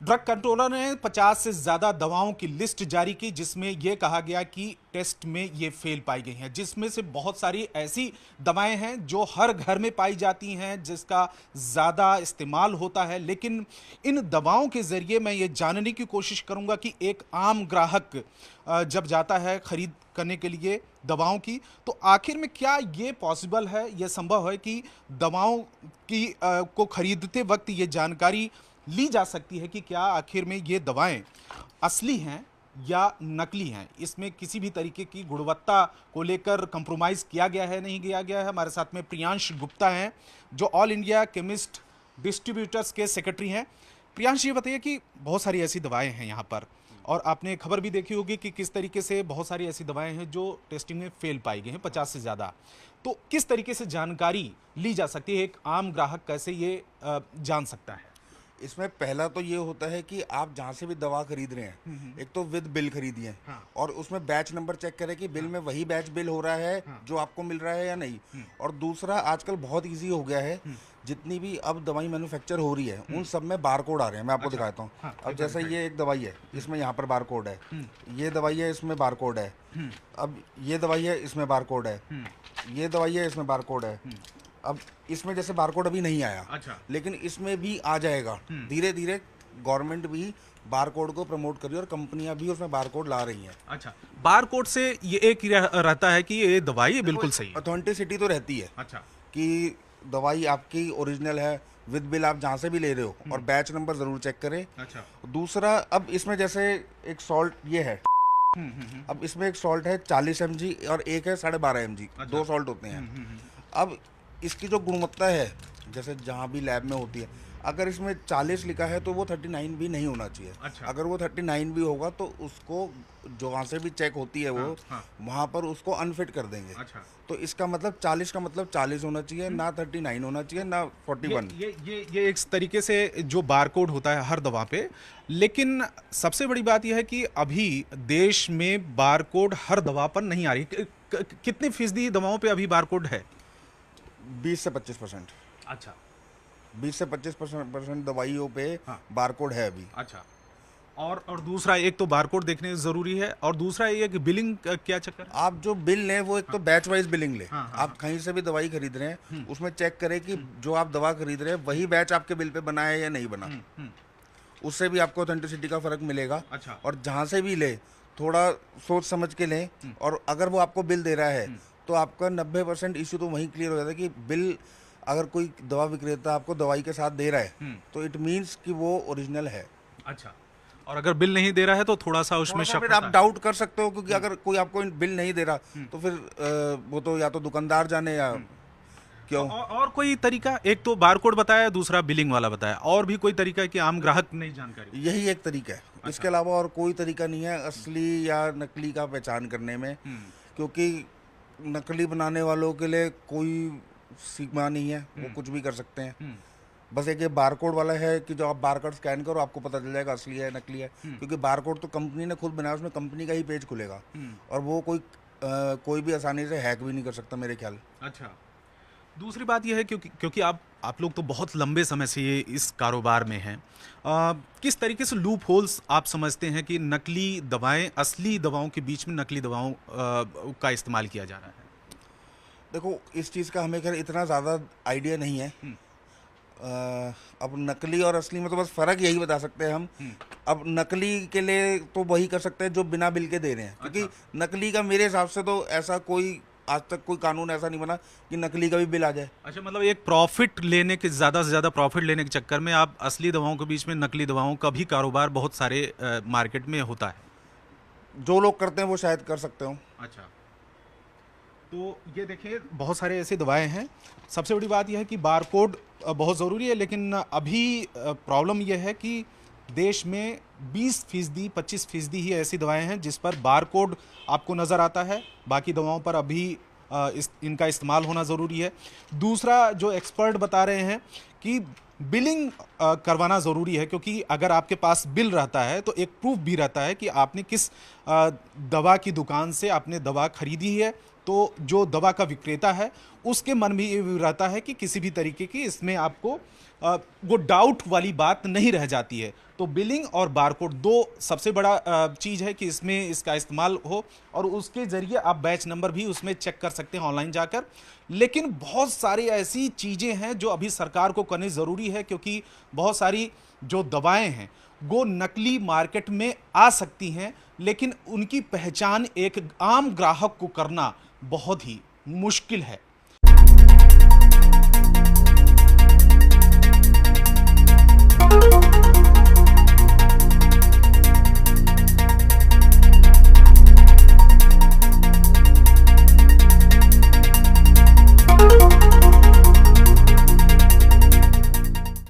Drug controller ने 50 से ज्यादा दवाओं की लिस्ट जारी की, जिसमें यह कहा गया कि टेस्ट में ये फेल पाई गई हैं, जिसमें से बहुत सारी ऐसी दवाएं हैं जो हर घर में पाई जाती हैं, जिसका ज्यादा इस्तेमाल होता है। लेकिन इन दवाओं के जरिए मैं ये जानने की कोशिश करूंगा कि एक आम ग्राहक जब जाता है खरीद करने के लिए दवाओं की, तो आखिर में क्या ये पॉसिबल है, ये संभव है कि दवाओं की को खरीदते वक्त ये जानकारी ली जा सकती है कि क्या आखिर में ये दवाएं असली हैं या नकली हैं, इसमें किसी भी तरीके की गुणवत्ता को लेकर कंप्रोमाइज किया गया है नहीं किया गया है। हमारे साथ में प्रियांश गुप्ता हैं जो ऑल इंडिया केमिस्ट डिस्ट्रीब्यूटर्स के सेक्रेटरी हैं। प्रियांश, ये बताइए कि बहुत सारी ऐसी दवाएं हैं यहाँ पर, और आपने खबर भी देखी होगी कि किस तरीके से बहुत सारी ऐसी दवाएं हैं जो टेस्टिंग में फेल पाई गई हैं, 50 से ज़्यादा। तो किस तरीके से जानकारी ली जा सकती है, एक आम ग्राहक कैसे ये जान सकता है? इसमें पहला तो ये होता है कि आप जहाँ से भी दवा खरीद रहे हैं, एक तो विद बिल खरीदिए। हाँ। और उसमें बैच नंबर चेक करें कि बिल में वही बैच बिल हो रहा है जो आपको मिल रहा है या नहीं। और दूसरा, आजकल बहुत इजी हो गया है, जितनी भी अब दवाई मैन्युफैक्चर हो रही है उन सब में बार कोड आ रहे हैं। मैं आपको दिखाता हूँ। हाँ, अब जैसे ये एक दवाई है, इसमें यहाँ पर बार कोड है। ये दवाई है, इसमें बार कोड है। अब ये दवाई है, इसमें बार कोड है। ये दवाई है, इसमें बार कोड है। अब इसमें जैसे बारकोड अभी नहीं आया, अच्छा, लेकिन इसमें भी आ जाएगा। धीरे धीरे गवर्नमेंट भी बारकोड को प्रमोट कर रही है और कंपनियां भी उसमें बारकोड ला रही हैं। अच्छा, बार कोड से ये एक ही रहता है कि ये दवाई बिल्कुल सही है। ऑथेंटिसिटी तो रहती है। अच्छा, कि दवाई आपकी ओरिजिनल है, विद बिल आप जहाँ से भी ले रहे हो, और बैच नंबर जरूर चेक करें। अच्छा, दूसरा, अब इसमें जैसे एक सॉल्ट ये है, अब इसमें एक सॉल्ट है 40 mg और एक है 12.5 mg। अच्छा। 2 सॉल्ट होते हैं। अब इसकी जो गुणवत्ता है, जैसे जहाँ भी लैब में होती है, अगर इसमें 40 लिखा है तो वो 39 भी नहीं होना चाहिए। अच्छा। अगर वो 39 भी होगा तो उसको जो वहाँ से भी चेक होती है वो वहाँ पर उसको अनफिट कर देंगे। अच्छा, तो इसका मतलब 40 का मतलब 40 होना चाहिए, ना 39 होना चाहिए, ना 41। ये एक तरीके से जो बारकोड होता है हर दवा पे। लेकिन सबसे बड़ी बात यह है कि अभी देश में बारकोड हर दवा पर नहीं आ रही। कितनी फीसदी दवाओं पे अभी बारकोड है? 20 से 25%। अच्छा, 20 से 25% दवाइयों पे बारकोड है अभी। अच्छा। और दूसरा, एक तो बारकोड देखने जरूरी है, और दूसरा ये कि बिलिंग क्या चक्कर? आप जो बिल लें वो एक तो बैच वाइज बिलिंग लें। हाँ, आप कहीं से भी दवाई खरीद रहे हैं, उसमें चेक करें कि जो आप दवा खरीद रहे हैं वही बैच आपके बिल पे बना है या नहीं बना। उससे भी आपको ऑथेंटिसिटी का फर्क मिलेगा। अच्छा। और जहाँ से भी ले, थोड़ा सोच समझ के लें। और अगर वो आपको बिल दे रहा है तो आपका 90% इश्यू तो वहीं क्लियर हो जाता है कि बिल, अगर कोई दवा विक्रेता आपको दवाई के साथ दे रहा है तो इट मीन्स कि वो ओरिजिनल है। अच्छा, और अगर बिल नहीं दे रहा है तो थोड़ा सा उसमें शक फिर होता आप है। डाउट कर सकते हो, क्योंकि अगर कोई आपको बिल नहीं दे रहा तो फिर वो तो या तो दुकानदार जाने या क्यों। और कोई तरीका? एक तो बारकोड बताया, दूसरा बिलिंग वाला बताया, और भी कोई तरीका है कि आम ग्राहक नहीं जानकारी? यही एक तरीका है। अच्छा। इसके अलावा और कोई तरीका नहीं है असली या नकली का पहचान करने में, क्योंकि नकली बनाने वालों के लिए कोई सीमा नहीं है, वो कुछ भी कर सकते हैं। बस एक ये बारकोड वाला है कि जो आप बारकोड स्कैन करो आपको पता चल जाएगा असली है नकली है। क्योंकि बारकोड तो कंपनी ने खुद बनाया, उसमें कंपनी का ही पेज खुलेगा और वो कोई भी आसानी से हैक भी नहीं कर सकता मेरे ख्याल। अच्छा, दूसरी बात यह है क्योंकि आप लोग तो बहुत लंबे समय से ये इस कारोबार में हैं, किस तरीके से लूप होल्स आप समझते हैं कि नकली दवाएं असली दवाओं के बीच में नकली दवाओं का इस्तेमाल किया जा रहा है? देखो, इस चीज़ का हमें खैर इतना ज़्यादा आइडिया नहीं है। अब नकली और असली में तो बस फ़र्क यही बता सकते हैं हम। अब नकली के लिए तो वही कर सकते हैं जो बिना बिल के दे रहे हैं, क्योंकि नकली का मेरे हिसाब से तो ऐसा कोई आज तक कोई कानून ऐसा नहीं बना कि नकली का भी बिल आ जाए। अच्छा, मतलब एक प्रॉफिट लेने के, ज़्यादा से ज़्यादा प्रॉफिट लेने के चक्कर में आप असली दवाओं के बीच में नकली दवाओं का भी कारोबार बहुत सारे मार्केट में होता है। जो लोग करते हैं वो शायद कर सकते हो। अच्छा, तो ये देखिए बहुत सारे ऐसी दवाएं हैं। सबसे बड़ी बात यह है कि बारकोड बहुत ज़रूरी है, लेकिन अभी प्रॉब्लम यह है कि देश में 20%, 25% ही ऐसी दवाएं हैं जिस पर बारकोड आपको नज़र आता है। बाकी दवाओं पर अभी इनका इस्तेमाल होना ज़रूरी है। दूसरा, जो एक्सपर्ट बता रहे हैं कि बिलिंग करवाना ज़रूरी है, क्योंकि अगर आपके पास बिल रहता है तो एक प्रूफ भी रहता है कि आपने किस दवा की दुकान से आपने दवा खरीदी है। तो जो दवा का विक्रेता है उसके मन में ये भी रहता है कि किसी भी तरीके की इसमें आपको वो डाउट वाली बात नहीं रह जाती है। तो बिलिंग और बारकोड दो सबसे बड़ा चीज़ है कि इसमें इसका इस्तेमाल हो, और उसके ज़रिए आप बैच नंबर भी उसमें चेक कर सकते हैं ऑनलाइन जाकर। लेकिन बहुत सारी ऐसी चीज़ें हैं जो अभी सरकार को करनी ज़रूरी है, क्योंकि बहुत सारी जो दवाएं हैं वो नकली मार्केट में आ सकती हैं, लेकिन उनकी पहचान एक आम ग्राहक को करना बहुत ही मुश्किल है।